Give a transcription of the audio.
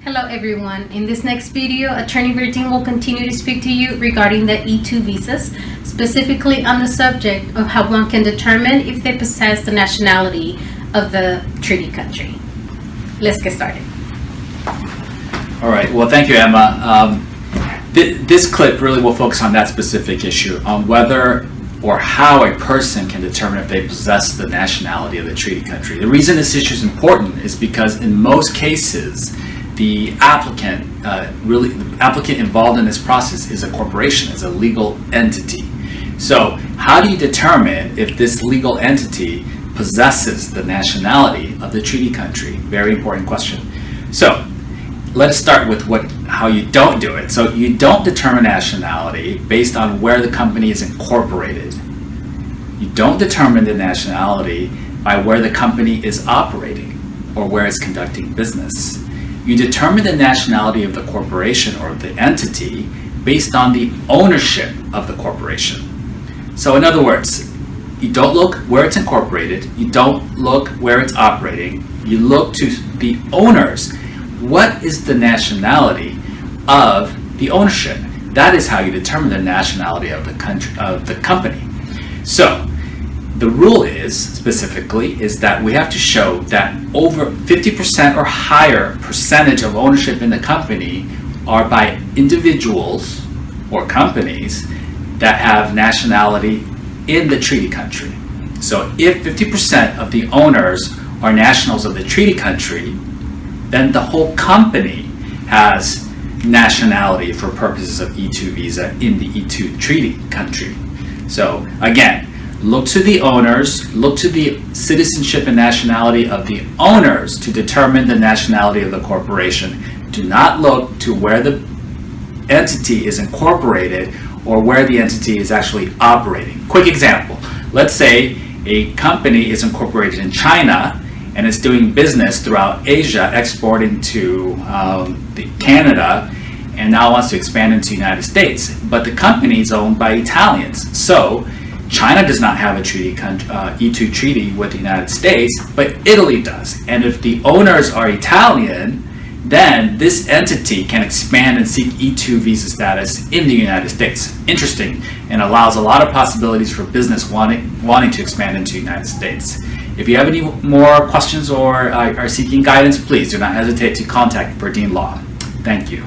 Hello everyone. In this next video, Attorney VERDIN will continue to speak to you regarding the E2 visas, specifically on the subject of how one can determine if they possess the nationality of the treaty country. Let's get started. All right, well, thank you, Emma. This clip really will focus on that specific issue, on whether or how a person can determine if they possess the nationality of the treaty country. The reason this issue is important is because in most cases, the applicant involved in this process is a corporation, is a legal entity. So how do you determine if this legal entity possesses the nationality of the treaty country? Very important question. So let's start with how you don't do it. So you don't determine nationality based on where the company is incorporated. You don't determine the nationality by where the company is operating or where it's conducting business. You determine the nationality of the corporation or the entity based on the ownership of the corporation. So in other words, you don't look where it's incorporated, you don't look where it's operating, you look to the owners. What is the nationality of the ownership? That is how you determine the nationality of the company. So the rule is that we have to show that over 50% or higher percentage of ownership in the company are by individuals or companies that have nationality in the treaty country. So if 50% of the owners are nationals of the treaty country, then the whole company has nationality for purposes of E2 visa in the E2 treaty country. So again, look to the owners, look to the citizenship and nationality of the owners to determine the nationality of the corporation. Do not look to where the entity is incorporated or where the entity is actually operating. Quick example, let's say a company is incorporated in China and it's doing business throughout Asia, exporting to Canada, and now wants to expand into the United States. But the company is owned by Italians. So China does not have a E2 treaty with the United States, but Italy does. And if the owners are Italian, then this entity can expand and seek E2 visa status in the United States. Interesting, and allows a lot of possibilities for business wanting to expand into the United States. If you have any more questions or are seeking guidance, please do not hesitate to contact VERDIN Law. Thank you.